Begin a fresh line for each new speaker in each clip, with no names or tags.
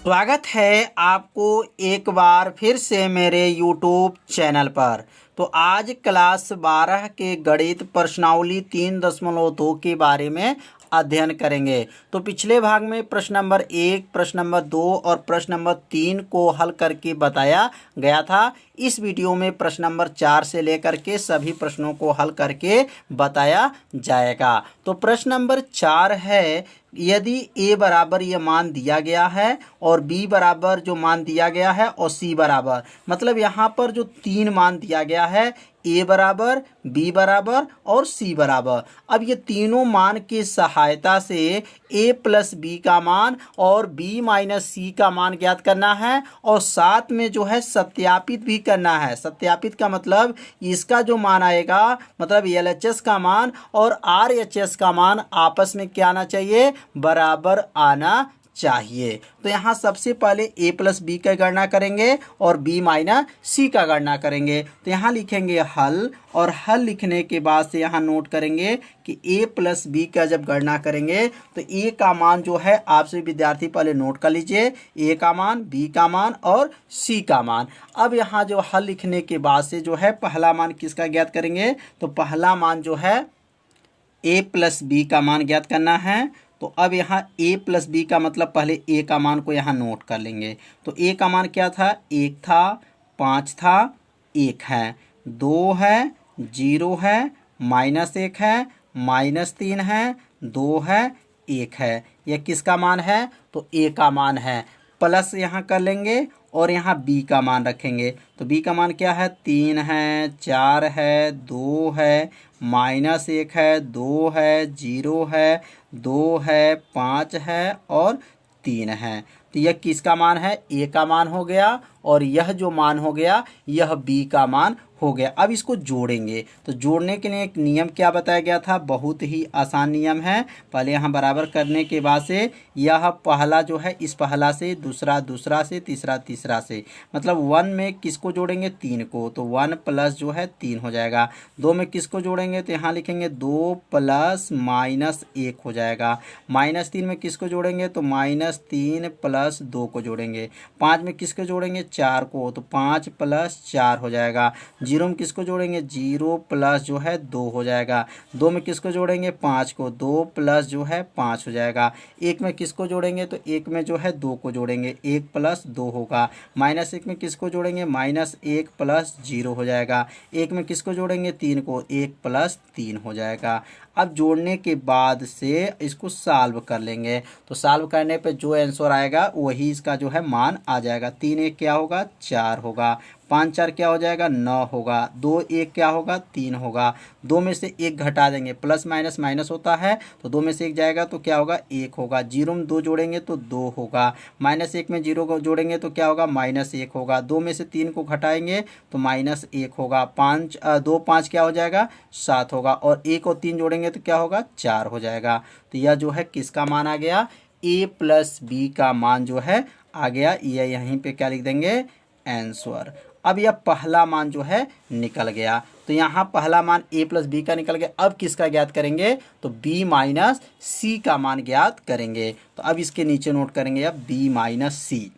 स्वागत है आपको एक बार फिर से मेरे YouTube चैनल पर। तो आज क्लास 12 के गणित प्रश्नावली 3.2 के बारे में अध्ययन करेंगे। तो पिछले भाग में प्रश्न नंबर 1, प्रश्न नंबर 2 और प्रश्न नंबर 3 को हल करके बताया गया था। इस वीडियो में प्रश्न नंबर 4 से लेकर के सभी प्रश्नों को हल करके बताया जाएगा। तो प्रश्न नंबर 4 है, यदि a बराबर ये मान दिया गया है और b बराबर जो मान दिया गया है और c बराबर, मतलब यहाँ पर जो 3 मान दिया गया है, a बराबर, b बराबर और c बराबर। अब ये तीनों मान की सहायता से a प्लस b का मान और b माइनस c का मान ज्ञात करना है और साथ में जो है सत्यापित भी करना है। सत्यापित का मतलब इसका जो मान आएगा, मतलब LHS का मान और RHS का मान आपस में क्या आना चाहिए, बराबर आना चाहिए। तो यहाँ सबसे पहले a प्लस बी का गणना करेंगे और b माइनस सी का गणना करेंगे। तो यहाँ लिखेंगे हल, और हल लिखने के बाद से यहाँ नोट करेंगे कि a प्लस बी का जब गणना करेंगे तो a का मान जो है, आपसे विद्यार्थी पहले नोट कर लीजिए, a का मान, b का मान और c का मान। अब यहाँ जो हल लिखने के बाद से जो है पहला मान किसका ज्ञात करेंगे, तो पहला मान जो है a प्लस बी का मान ज्ञात करना है। तो अब यहाँ a प्लस बी का मतलब पहले a का मान को यहाँ नोट कर लेंगे। तो a का मान क्या था, 1 था, 5 था, 1 है, 2 है, 0 है, -1 है, -3 है, 2 है, 1 है। यह किसका मान है, तो a का मान है। प्लस यहाँ कर लेंगे और यहाँ b का मान रखेंगे। तो b का मान क्या है, 3 है, 4 है, 2 है, -1 है, 2 है, 0 है, 2 है, 5 है और 3 है। तो यह किसका मान है, a का मान हो गया, और यह जो मान हो गया यह b का मान हो गया। अब इसको जोड़ेंगे। तो जोड़ने के लिए एक नियम क्या बताया गया था, बहुत ही आसान नियम है। पहले यहाँ बराबर करने के बाद से यह पहला जो है इस पहला से, दूसरा दूसरा से, तीसरा तीसरा से, मतलब 1 में किसको जोड़ेंगे, 3 को। तो 1 प्लस जो है 3 हो जाएगा। 2 में किसको जोड़ेंगे, तो यहाँ लिखेंगे 2 प्लस -1 हो जाएगा। -3 में किसको जोड़ेंगे, तो -3 प्लस 2 को जोड़ेंगे। 5 में किसको जोड़ेंगे, 4 को, तो 5 प्लस 4 हो जाएगा। 0 में किसको जोड़ेंगे, 0 प्लस जो है 2 हो जाएगा। 2 में किसको जोड़ेंगे, 5 को, 2 प्लस जो है 5 हो जाएगा। 1 में किसको जोड़ेंगे, तो 1 में जो है 2 को जोड़ेंगे, 1 प्लस 2 होगा। -1 में किसको जोड़ेंगे, -1 प्लस 0 हो जाएगा। 1 में किसको जोड़ेंगे, 3 को, 1 प्लस 3 हो जाएगा। अब जोड़ने के बाद से इसको सॉल्व कर लेंगे। तो सॉल्व करने पे जो आंसर आएगा वही इसका जो है मान आ जाएगा। 3 1 क्या होगा, 4 होगा। 5 4 क्या हो जाएगा, 9 होगा। 2 1 क्या होगा, 3 होगा। 2 में से 1 घटा देंगे, प्लस माइनस माइनस होता है, तो 2 में से 1 जाएगा तो क्या होगा, 1 होगा। 0 में 2 जोड़ेंगे तो 2 होगा। -1 में 0 को जोड़ेंगे तो क्या होगा, -1 होगा। 2 में से 3 को घटाएंगे तो -1 होगा। 2 5 क्या हो जाएगा, 7 होगा। और 1 और 3 जोड़ेंगे तो क्या होगा, 4 हो जाएगा। तो यह जो है किसका मान आ गया, a प्लस बी का मान जो है आ गया। ये यहीं पे क्या लिख देंगे, आंसर। अब यह पहला मान जो है निकल गया। तो यहाँ पहला मान a प्लस बी का निकल गया। अब किसका ज्ञात करेंगे, तो b माइनस सी का मान ज्ञात करेंगे। तो अब इसके नीचे नोट करेंगे अब b माइनस सी।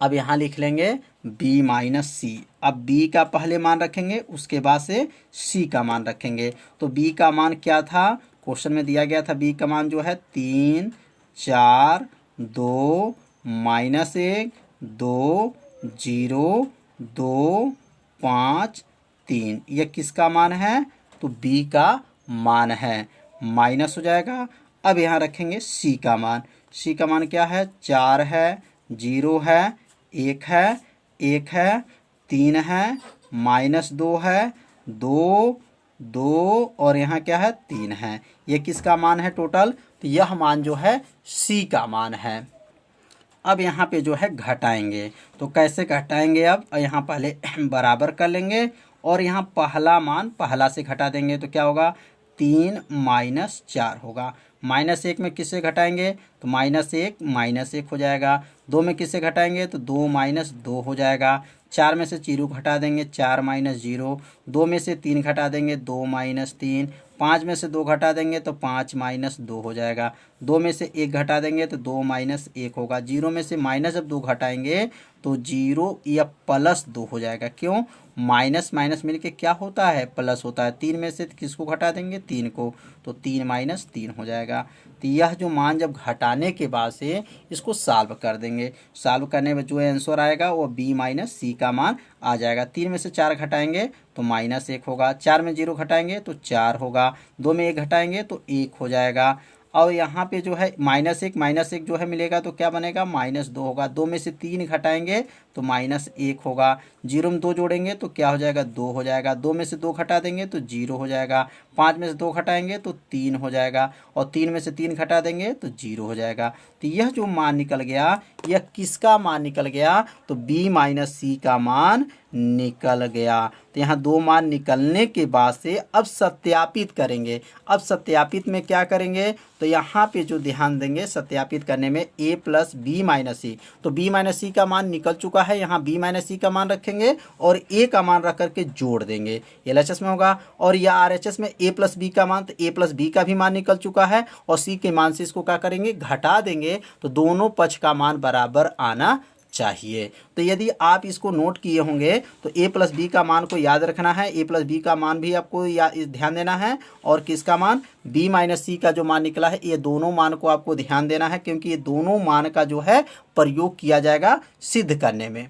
अब यहाँ लिख लेंगे b माइनस सी। अब b का पहले मान रखेंगे, उसके बाद से c का मान रखेंगे। तो b का मान क्या था, क्वेश्चन में दिया गया था b का मान जो है 3 4 2 -1 2 0 2 5 3। यह किसका मान है, तो b का मान है, माइनस हो जाएगा। अब यहाँ रखेंगे c का मान। c का मान क्या है, 4 है, 0 है, 1 है, 1 है, 3 है, -2 है, 2 2 और यहाँ क्या है, 3 है। ये किसका मान है टोटल, तो यह मान जो है c का मान है। अब यहाँ पे जो है घटाएंगे। तो कैसे घटाएंगे, अब यहाँ पहले बराबर कर लेंगे और यहाँ पहला मान पहला से घटा देंगे तो क्या होगा, 3 -4 होगा। -1 में किससे घटाएंगे, तो -1 हो जाएगा। 2 में किससे घटाएंगे, तो 2 -2 हो जाएगा। 4 में से 0 घटा देंगे, 4 -0। दो में से तीन घटा देंगे 2 माइनस 3, 5 में से 2 घटा देंगे तो 5 माइनस 2 हो जाएगा, 2 में से 1 घटा देंगे तो 2 माइनस 1 होगा, 0 में से माइनस जब 2 घटाएंगे तो 0 या प्लस 2 हो जाएगा। क्यों? माइनस माइनस मिलके क्या होता है? प्लस होता है। 3 में से किसको घटा देंगे? 3 को, तो 3 माइनस 3 हो जाएगा। तो यह जो मान जब घटाने के बाद से इसको सॉल्व कर देंगे, सॉल्व करने में जो आंसर आएगा वो b माइनस सी का मान आ जाएगा। 3 में से 4 घटाएंगे तो माइनस 1 होगा, 4 में 0 घटाएंगे तो 4 होगा, 2 में 1 घटाएंगे तो 1 हो जाएगा। और यहाँ पे जो है माइनस एक जो है मिलेगा तो क्या बनेगा? माइनस 2 होगा, 2 में से 3 घटाएंगे तो माइनस 1 होगा, 0 में 2 जोड़ेंगे तो क्या हो जाएगा? 2 हो जाएगा, 2 में से 2 घटा देंगे तो 0 हो जाएगा, 5 में से 2 घटाएंगे तो 3 हो जाएगा, और 3 में से 3 घटा देंगे तो 0 हो जाएगा। तो यह जो मान निकल गया यह किसका मान निकल गया? तो b माइनस सी का मान निकल गया। तो यहाँ दो मान निकलने के बाद से अब सत्यापित करेंगे। अब सत्यापित में क्या करेंगे? तो यहाँ पे जो ध्यान देंगे सत्यापित करने में a प्लस बी माइनस सी, तो b माइनस सी का मान निकल चुका है, यहाँ b माइनस सी का मान रखेंगे और a का मान रख करके जोड़ देंगे, LHS में होगा। और या RHS में a प्लस बी का मान, तो a प्लस बी का भी मान निकल चुका है और c के मान से इसको क्या करेंगे? घटा देंगे, तो दोनों पक्ष का मान बराबर आना चाहिए। तो यदि आप इसको नोट किए होंगे तो a प्लस बी का मान को याद रखना है, a प्लस बी का मान भी आपको ध्यान देना है, और किसका मान? b माइनस सी का जो मान निकला है ये दोनों मान को आपको ध्यान देना है, क्योंकि ये दोनों मान का जो है प्रयोग किया जाएगा सिद्ध करने में।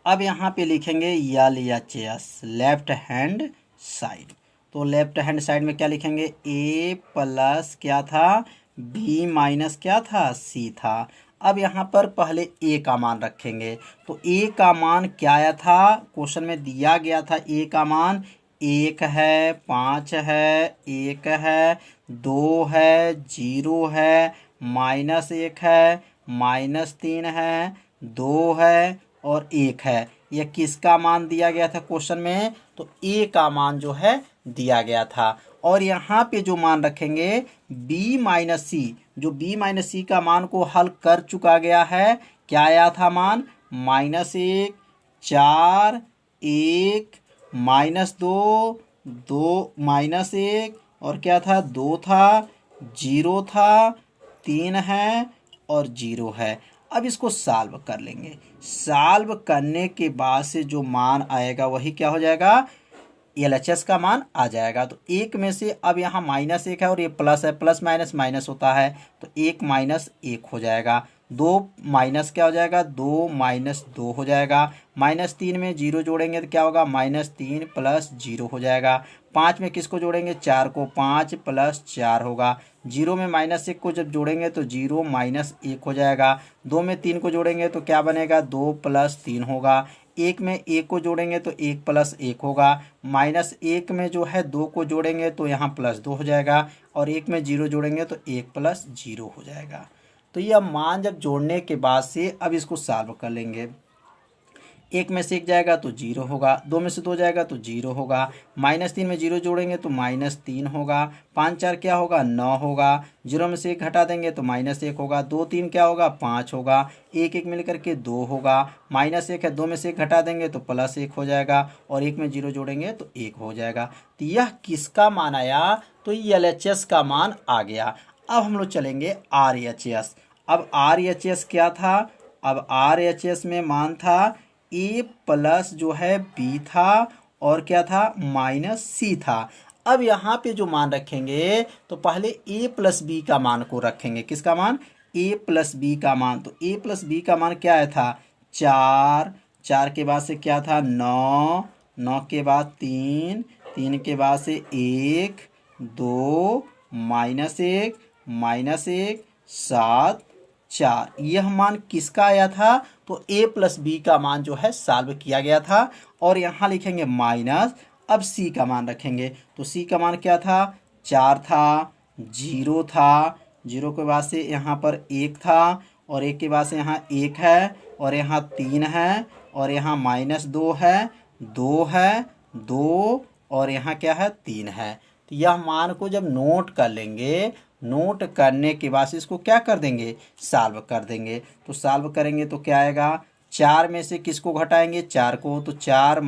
अब यहाँ पे लिखेंगे LHS लेफ्ट हैंड साइड, तो लेफ्ट हैंड साइड में क्या लिखेंगे? a प्लस क्या था? b माइनस क्या था? c था। अब यहाँ पर पहले a का मान रखेंगे, तो a का मान क्या आया था? क्वेश्चन में दिया गया था a का मान 1 है, 5 है, 1 है, 2 है, 0 है, माइनस 1 है, माइनस 3 है, 2 है और 1 है। यह किसका मान दिया गया था क्वेश्चन में? तो a का मान जो है दिया गया था। और यहाँ पे जो मान रखेंगे b माइनस सी, जो b माइनस सी का मान को हल कर चुका गया है, क्या आया था मान? -1, 4, 1, -2, 2, -1 और क्या था? 2 था, 0 था, 3 है और 0 है। अब इसको सॉल्व कर लेंगे, सॉल्व करने के बाद से जो मान आएगा वही क्या हो जाएगा? LHS का मान आ जाएगा। तो 1 में से अब यहाँ -1 है और ये प्लस है, प्लस माइनस माइनस होता है, तो 1 माइनस 1 हो जाएगा, 2 माइनस क्या हो जाएगा? 2 माइनस 2 हो जाएगा, -3 में 0 जोड़ेंगे तो क्या होगा? -3 प्लस 0 हो जाएगा, 5 में किसको जोड़ेंगे? 4 को, 5 प्लस 4 होगा, 0 में -1 को जब जोड़ेंगे तो 0 माइनस 1 हो जाएगा, 2 में 3 को जोड़ेंगे तो क्या बनेगा? 2 प्लस 3 होगा, 1 में 1 को जोड़ेंगे तो 1 प्लस 1 होगा, -1 में जो है 2 को जोड़ेंगे तो यहाँ +2 हो जाएगा, और 1 में 0 जोड़ेंगे तो 1 प्लस 0 हो जाएगा। तो यह मान जब जोड़ने के बाद से अब इसको सॉल्व कर लेंगे। 1 में से 1 जाएगा तो 0 होगा, 2 में से 2 जाएगा तो 0 होगा, -3 में 0 जोड़ेंगे तो -3 होगा, 5 4 क्या होगा? 9 होगा, 0 में से 1 घटा देंगे तो -1 होगा, 2 3 क्या होगा? 5 होगा, 1 1 मिल करके 2 होगा, -1 है, 2 में से 1 घटा देंगे तो +1 हो जाएगा, और 1 में 0 जोड़ेंगे तो 1 हो जाएगा। तो यह किसका मान आया? तो LHS का मान आ गया। अब हम लोग चलेंगे RHS। अब RHS क्या था? अब RHS में मान था a प्लस जो है b था और क्या था? -c था। अब यहाँ पे जो मान रखेंगे तो पहले a प्लस बी का मान को रखेंगे। किसका मान? a प्लस बी का मान। तो a प्लस बी का मान क्या आया था? 4, 4 के बाद से क्या था? 9, 9 के बाद 3, 3 के बाद से 1, 2, -1, -1, 7, 4। यह मान किसका आया था? तो a प्लस बी का मान जो है सॉल्व किया गया था, और यहाँ लिखेंगे माइनस। अब c का मान रखेंगे, तो c का मान क्या था? 4 था, 0 था, 0 के बाद से यहाँ पर 1 था, और 1 के बाद से यहाँ 1 है, और यहाँ 3 है, और यहाँ -2 है, 2 है, 2 और यहाँ क्या है? 3 है। तो यह मान को जब नोट कर लेंगे, नोट करने के बाद इसको क्या कर देंगे? सॉल्व कर देंगे। तो सॉल्व करेंगे तो क्या आएगा? 4 में से किसको घटाएंगे? 4 को, तो 4 -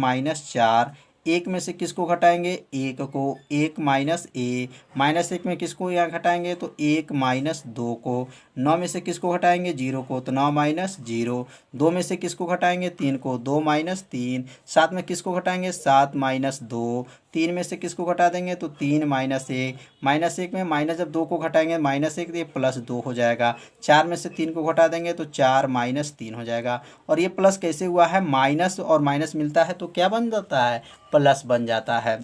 4, एक में से किसको घटाएंगे, एक को, एक माइनस ए, माइनस एक में किसको यहाँ घटाएंगे तो एक माइनस दो को, नौ में से किसको घटाएंगे जीरो को तो नौ माइनस जीरो, दो में से किसको घटाएंगे तीन को, दो माइनस तीन, सात में किसको घटाएंगे सात माइनस दो, तीन में से किसको घटा देंगे तो तीन माइनस एक, माइनस एक में माइनस जब दो को घटाएंगे माइनस एक तो ये प्लस दो हो जाएगा, चार में से तीन को घटा देंगे तो चार माइनस तीन हो जाएगा। और ये प्लस कैसे हुआ है, माइनस और माइनस मिलता है तो क्या बन जाता है, प्लस बन जाता है।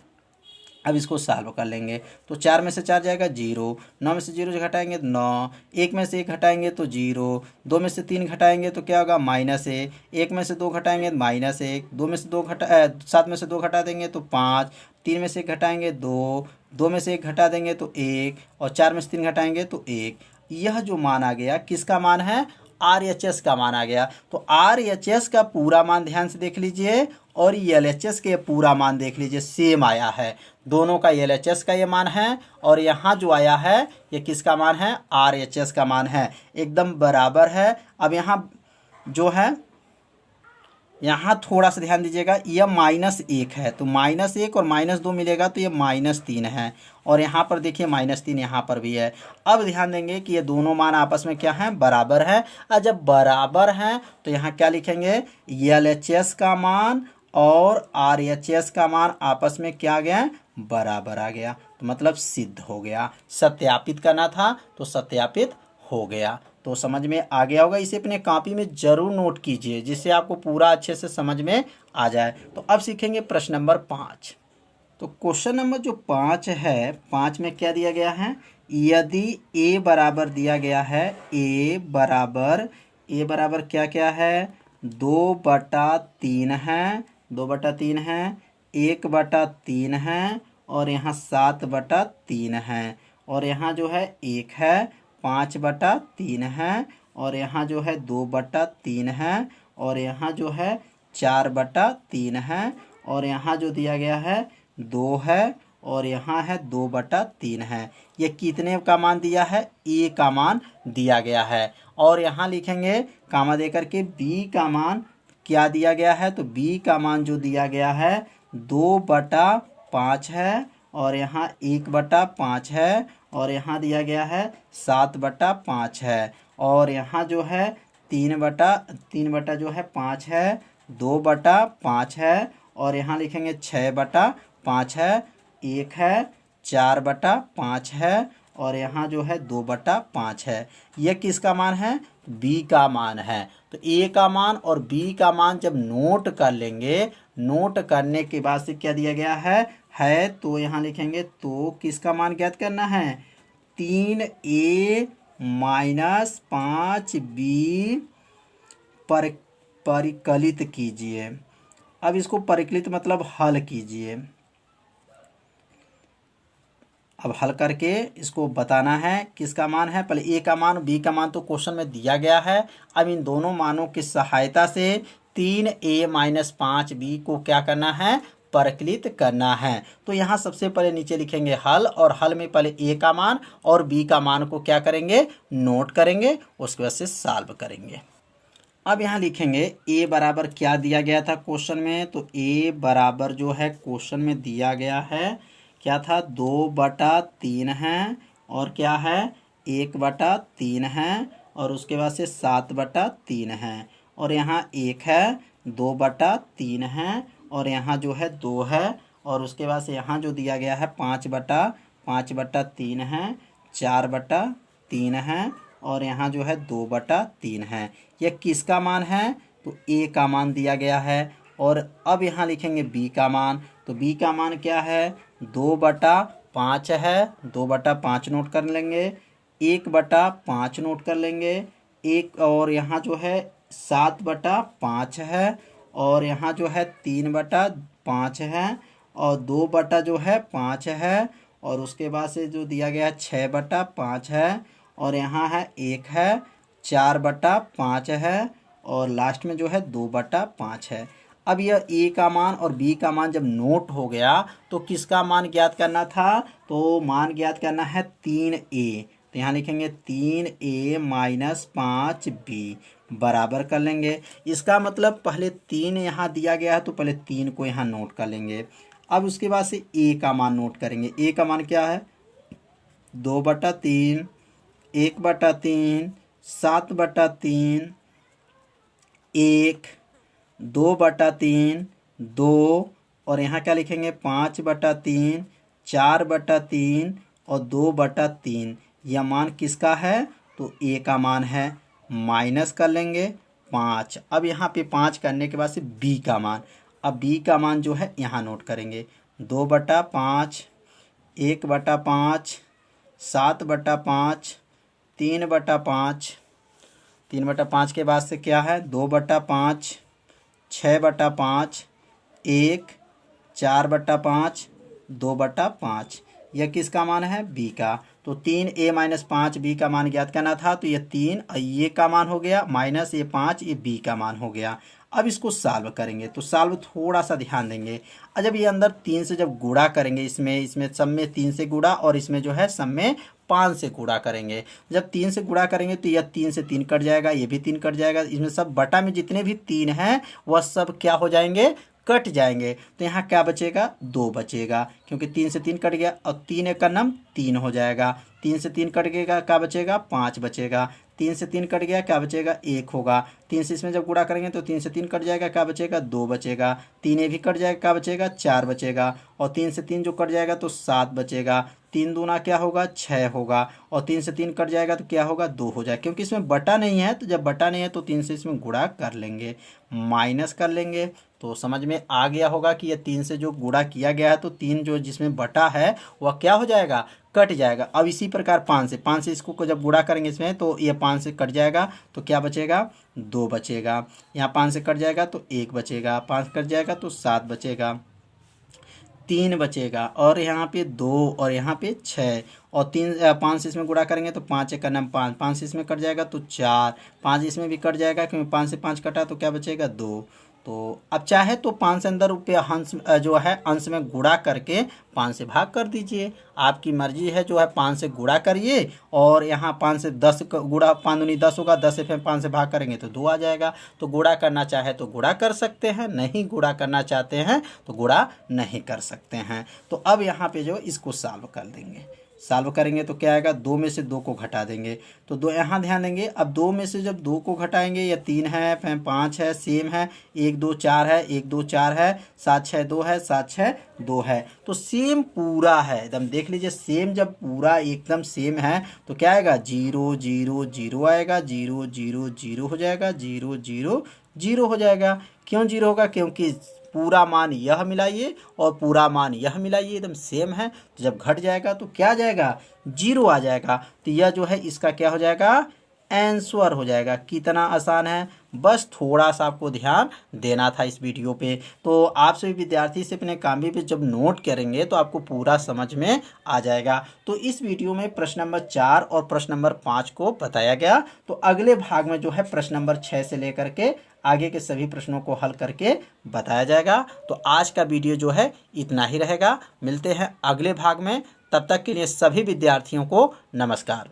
अब इसको सॉल्व कर लेंगे तो चार में से चार जाएगा जीरो, नौ में से जीरो घटाएंगे तो नौ, एक में से एक घटाएंगे तो जीरो, दो में से तीन घटाएंगे तो क्या होगा माइनस एक में से दो घटाएंगे माइनस एक, दो में से दो सात में से दो घटा देंगे तो पाँच, तीन में से एक घटाएंगे दो, दो में से एक घटा देंगे तो एक, और चार में से तीन घटाएंगे तो एक। यह जो मान आ गया किसका मान है, RHS का मान आ गया। तो RHS का पूरा मान ध्यान से देख लीजिए और LHS के पूरा मान देख लीजिए, सेम आया है दोनों का, LHS का ये मान है और यहाँ जो आया है ये किसका मान है, RHS का मान है, एकदम बराबर है। अब यहाँ जो है यहाँ थोड़ा सा ध्यान दीजिएगा, यह माइनस एक है तो माइनस एक और माइनस दो मिलेगा तो ये माइनस तीन है, और यहाँ पर देखिए माइनस तीन यहाँ पर भी है। अब ध्यान देंगे कि ये दोनों मान आपस में क्या है, बराबर है। और जब बराबर हैं तो यहाँ क्या लिखेंगे, LHS का मान और RHS का मान आपस में क्या आ गया, बराबर आ गया, तो मतलब सिद्ध हो गया। सत्यापित करना था तो सत्यापित हो गया। तो समझ में आ गया होगा, इसे अपने कॉपी में जरूर नोट कीजिए जिससे आपको पूरा अच्छे से समझ में आ जाए। तो अब सीखेंगे प्रश्न नंबर 5। तो क्वेश्चन नंबर जो 5 है, 5 में क्या दिया गया है, यदि a बराबर दिया गया है, a बराबर क्या क्या है, 2/3 है, 2/3 है, 1/3 है, और यहाँ 7/3 है, और यहाँ जो है 1 है, 5/3 है, और यहाँ जो है 2/3 है, और यहाँ जो है 4/3 है, और यहाँ जो दिया गया है 2 है, और यहाँ है 2/3 है। ये कितने का मान दिया है, ए का मान दिया गया है। और यहाँ लिखेंगे कामा देकर के बी का मान क्या दिया गया है, तो बी का मान जो दिया गया है 2/5 है, और यहाँ 1/5 है, और यहाँ दिया गया है 7/5 है, और यहाँ जो है 3 जो है 5 है, 2/5 है, और यहाँ लिखेंगे 6/5 है, 1 है, 4/5 है, और यहाँ जो है 2/5 है। यह किसका मान है, बी का मान है। तो ए का मान और बी का मान जब नोट कर लेंगे, नोट करने के बाद से क्या दिया गया है तो यहाँ लिखेंगे तो किसका मान ज्ञात करना है, 3a माइनस 5b परिकलित कीजिए। अब इसको परिकलित मतलब हल कीजिए। अब हल करके इसको बताना है किसका मान है, पहले ए का मान बी का मान तो क्वेश्चन में दिया गया है। अब इन दोनों मानों की सहायता से 3a माइनस 5b को क्या करना है, परिकलित करना है। तो यहाँ सबसे पहले नीचे लिखेंगे हल, और हल में पहले ए का मान और बी का मान को क्या करेंगे, नोट करेंगे, उसके बाद से सॉल्व करेंगे। अब यहाँ लिखेंगे ए बराबर क्या दिया गया था क्वेश्चन में, तो ए बराबर जो है क्वेश्चन में दिया गया है क्या था, 2/3 है, और क्या है 1/3 है, और उसके बाद से 7/3 है, और यहाँ 1 है, 2/3 है, और यहाँ जो है 2 है, और उसके बाद से यहाँ जो दिया गया है 5/3 है, 4/3 है, और यहाँ जो है 2/3 है। यह किसका मान है, तो ए का मान दिया गया है। और अब यहाँ लिखेंगे बी का मान, तो बी का मान क्या है, 2/5 है, 2/5 नोट कर लेंगे, 1/5 नोट कर लेंगे, एक, और यहाँ जो है 7/5 है, और यहाँ जो है 3/5 है, और 2/5 है, और उसके बाद से जो दिया गया है 6/5 है, और यहाँ है 1 है, 4/5 है, और लास्ट में जो है 2/5 है। अब यह ए का मान और बी का मान जब नोट हो गया तो किसका मान ज्ञात करना था, तो मान ज्ञात करना है 3a। तो यहाँ लिखेंगे 3a माइनस 5b बराबर कर लेंगे। इसका मतलब पहले 3 यहाँ दिया गया है तो पहले 3 को यहाँ नोट कर लेंगे। अब उसके बाद से ए का मान नोट करेंगे। ए का मान क्या है, 2/3, 1/3, 7/3, 1, 2/3, 2, और यहाँ क्या लिखेंगे 5/3, 4/3 और 2/3। यह मान किसका है, तो ए का मान है। माइनस कर लेंगे 5। अब यहाँ पे 5 करने के बाद से बी का मान, अब बी का मान जो है यहाँ नोट करेंगे। 2/5, 1/5, 7/5, 3/5। 3/5 के बाद से क्या है 2/5, 6/5, 1, 4/5, 2/5। यह किसका मान है, बी का। तो 3a-5 बी का मान ज्ञात करना था, तो यह 3 ये का मान हो गया, माइनस ये 5 ये बी का मान हो गया। अब इसको सॉल्व करेंगे, तो सॉल्व थोड़ा सा ध्यान देंगे। और जब ये अंदर 3 से जब गुणा करेंगे, इसमें सब में 3 से गुणा और इसमें जो है सब में 5 से गुणा करेंगे। जब 3 से गुणा करेंगे तो यह 3 से 3 कट जाएगा, ये भी 3 कट जाएगा। इसमें सब बटा में जितने भी 3 हैं वह सब क्या हो जाएंगे, कट जाएंगे। तो यहाँ क्या बचेगा, 2 बचेगा, क्योंकि 3 से 3 कट गया। और 3 एक का नाम 3 हो जाएगा। 3 से 3 कट गया, क्या बचेगा, 5 बचेगा। 3 से 3 कट गया, क्या बचेगा, 1 होगा। 3 से इसमें जब गुणा करेंगे तो 3 से 3 कट जाएगा, क्या बचेगा, 2 बचेगा। 3 ये भी कट जाएगा, क्या बचेगा, 4 बचेगा। और 3 से 3 जो कट जाएगा तो 7 बचेगा। 3 दूना क्या होगा, 6 होगा। और 3 से 3 कट जाएगा तो क्या होगा, 2 हो जाएगा। क्योंकि इसमें बटा नहीं है, तो जब बटा नहीं है तो 3 से इसमें गुणा कर लेंगे, माइनस कर लेंगे। तो समझ में आ गया होगा कि ये 3 से जो गुणा किया गया है तो 3 जो जिसमें बटा है वह क्या हो जाएगा, कट जाएगा। अब इसी प्रकार 5 से इसको जब गुणा करेंगे इसमें तो ये 5 से कट जाएगा, तो क्या बचेगा, 2 बचेगा। यहाँ 5 से कट जाएगा तो 1 बचेगा। 5 कट जाएगा तो 7 बचेगा, 3 बचेगा। और यहाँ पे 2 और यहाँ पे 6। और 5 से इसमें गुणा करेंगे तो 5 एक का नाम 5, 5 से इसमें कट जाएगा तो 4, 5 इसमें भी कट जाएगा, क्योंकि 5 से 5 कटा तो क्या बचेगा, 2। तो अब चाहे तो 5 से अंदर रुपये अंश जो है अंश में गुणा करके 5 से भाग कर दीजिए, आपकी मर्जी है। जो है 5 से गुणा करिए और यहाँ 5 से 10 गुणा, 5 दूनी 10 होगा, 10 से फिर 5 से भाग करेंगे तो 2 आ जाएगा। तो गुणा करना चाहे तो गुणा कर सकते हैं, नहीं गुणा करना चाहते हैं तो गुणा नहीं कर सकते हैं। तो अब यहाँ पे जो इसको सॉल्व कर देंगे, सॉल्व करेंगे तो क्या आएगा, 2 में से 2 को घटा देंगे। तो 2 यहाँ ध्यान देंगे। अब 2 में से जब 2 को घटाएंगे, या 3 है, फिर 5 है, सेम है, 1 2 4 है, 1 2 4 है, 7 6 2 है, 7 6 2 है। तो सेम पूरा है एकदम, देख लीजिए सेम। जब पूरा एकदम सेम है तो क्या आएगा, 0 0 0 आएगा, 0 0 0 हो जाएगा, 0 0 0 हो जाएगा। क्यों 0 होगा, क्योंकि पूरा मान यह मिलाइए और पूरा मान यह मिलाइए, एकदम सेम है। तो जब घट जाएगा तो क्या आ जाएगा, 0 आ जाएगा। तो यह जो है इसका क्या हो जाएगा, आंसर हो जाएगा। कितना आसान है, बस थोड़ा सा आपको ध्यान देना था इस वीडियो पे। तो आप सभी विद्यार्थी से अपने काम पे जब नोट करेंगे तो आपको पूरा समझ में आ जाएगा। तो इस वीडियो में प्रश्न नंबर 4 और प्रश्न नंबर 5 को बताया गया। तो अगले भाग में जो है प्रश्न नंबर 6 से लेकर के आगे के सभी प्रश्नों को हल करके बताया जाएगा। तो आज का वीडियो जो है इतना ही रहेगा। मिलते हैं अगले भाग में, तब तक के लिए सभी विद्यार्थियों को नमस्कार।